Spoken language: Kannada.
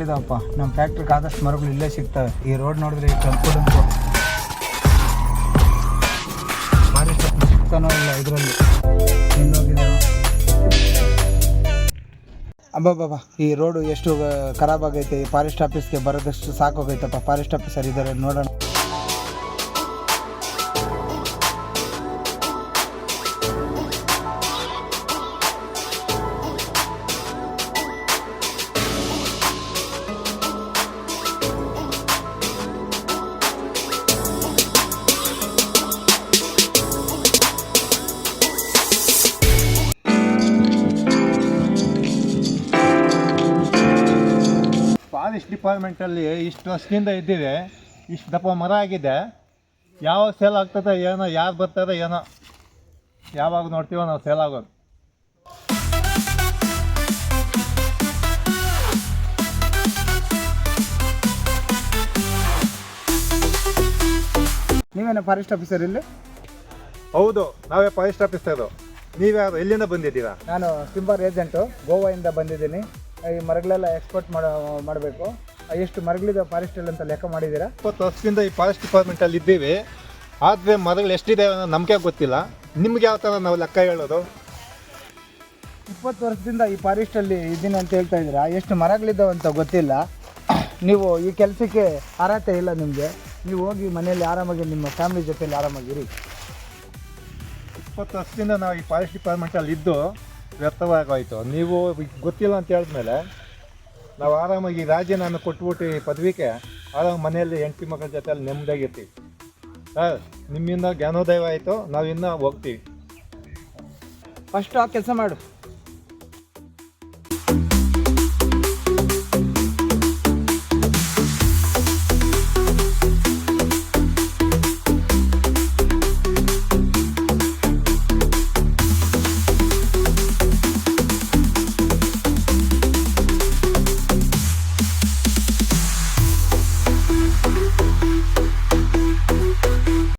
ಮರಗಳಿದಾವಪ್ಪ. ನಮ್ಮ ಫ್ಯಾಕ್ಟ್ರಿಗೆ ಆದಷ್ಟು ಮರಗಳು ಇಲ್ಲೇ ಸಿಗ್ತವೆ. ಈ ರೋಡ್ ನೋಡಿದ್ರೆ ಕೆಂಪು ಫಾರೆಸ್ಟ್ ಸಿಗ್ತಾನೋ ಇಲ್ಲ ಇದರಲ್ಲಿ ಎಲ್ಲೋಗಿದಾನೋ. ಅಬ್ಬಬ್ಬಾ, ಈ ರೋಡು ಎಷ್ಟು ಖರಾಬ್ ಆಗೈತೆ. ಈ ಫಾರೆಸ್ಟ್ ಆಫೀಸ್ಗೆ ಬರೋದಷ್ಟು ಸಾಕೋಗೈತಪ್ಪ. ಫಾರೆಸ್ಟ್ ಆಫೀಸರ್ ಇದ್ದಾರೆ, ನೋಡೋಣ. ಫಾರೆಸ್ಟ್ ಡಿಪಾರ್ಟ್ಮೆಂಟಲ್ಲಿ ಇಷ್ಟು ವರ್ಷದಿಂದ ಇದ್ದೀವಿ. ಇಷ್ಟು ದಪ್ಪ ಮರ ಆಗಿದೆ. ಯಾವಾಗ ಸೇಲ್ ಆಗ್ತದೆ ಏನೋ, ಯಾರು ಬರ್ತಾರೆ ಏನೋ, ಯಾವಾಗ ನೋಡ್ತೀವೋ ನಾವು ಸೇಲ್ ಆಗೋದು. ನೀವೇನ ಫಾರೆಸ್ಟ್ ಆಫೀಸರ್ ಇಲ್ಲಿ? ಹೌದು, ನಾವೇ ಫಾರೆಸ್ಟ್ ಆಫೀಸರು. ನೀವ್ಯಾರು, ಎಲ್ಲಿಂದ ಬಂದಿದ್ದೀರಾ? ನಾನು ಟಿಂಬರ್ ಏಜೆಂಟು, ಗೋವಾದಿಂದ ಬಂದಿದ್ದೀನಿ. ಈ ಮರಗಳೆಲ್ಲ ಎಕ್ಸ್ಪೋರ್ಟ್ ಮಾಡಬೇಕು. ಎಷ್ಟು ಮರಗಳಿದೆ ಫಾರೆಸ್ಟಲ್ಲಿ ಅಂತ ಲೆಕ್ಕ ಮಾಡಿದ್ದೀರಾ? 20 ವರ್ಷದಿಂದ ಈ ಫಾರೆಸ್ಟ್ ಡಿಪಾರ್ಟ್ಮೆಂಟಲ್ಲಿ ಇದ್ದೀವಿ. ಆದರೆ ಮರಗಳು ಎಷ್ಟಿದೆ ಅನ್ನೋ ನಮಗೆ ಗೊತ್ತಿಲ್ಲ. ನಿಮ್ಗೆ ಯಾವ ಥರ ನಾವು ಲೆಕ್ಕ ಹೇಳೋದು? 20 ವರ್ಷದಿಂದ ಈ ಫಾರೆಸ್ಟಲ್ಲಿ ಇದ್ದೀನಿ ಅಂತ ಹೇಳ್ತಾ ಇದ್ದೀರಾ. ಎಷ್ಟು ಮರಗಳಿದ್ದಾವೆ ಅಂತ ಗೊತ್ತಿಲ್ಲ. ನೀವು ಈ ಕೆಲಸಕ್ಕೆ ಅರ್ಹತೆ ಇಲ್ಲ ನಿಮಗೆ. ನೀವು ಹೋಗಿ ಮನೆಯಲ್ಲಿ ಆರಾಮಾಗಿ ನಿಮ್ಮ ಫ್ಯಾಮಿಲಿ ಜೊತೆಯಲ್ಲಿ ಆರಾಮಾಗಿರಿ. 20 ವರ್ಷದಿಂದ ನಾವು ಈ ಫಾರೆಸ್ಟ್ ಡಿಪಾರ್ಟ್ಮೆಂಟಲ್ಲಿ ಇದ್ದು ವ್ಯರ್ಥವಾಗೋಯ್ತು. ನೀವು ಗೊತ್ತಿಲ್ಲ ಅಂತ ಹೇಳಿದ್ಮೇಲೆ ನಾವು ಆರಾಮಾಗಿ ರಾಜೀನಾಮೆ ಕೊಟ್ಬಿಟ್ಟು ಈ ಪದವಿಗೆ ಆರಾಮ ಮನೆಯಲ್ಲಿ ಹೆಂಡತಿ ಮಕ್ಕಳ ಜೊತೆಯಲ್ಲಿ ನೆಮ್ಮದಿಯಾಗಿರ್ತೀವಿ. ಸರ್, ನಿಮ್ಮಿಂದ ಜ್ಞಾನೋದಯ ಆಯಿತು. ನಾವು ಇನ್ನೂ ಹೋಗ್ತೀವಿ. ಫಸ್ಟ್ ಆ ಕೆಲಸ ಮಾಡು.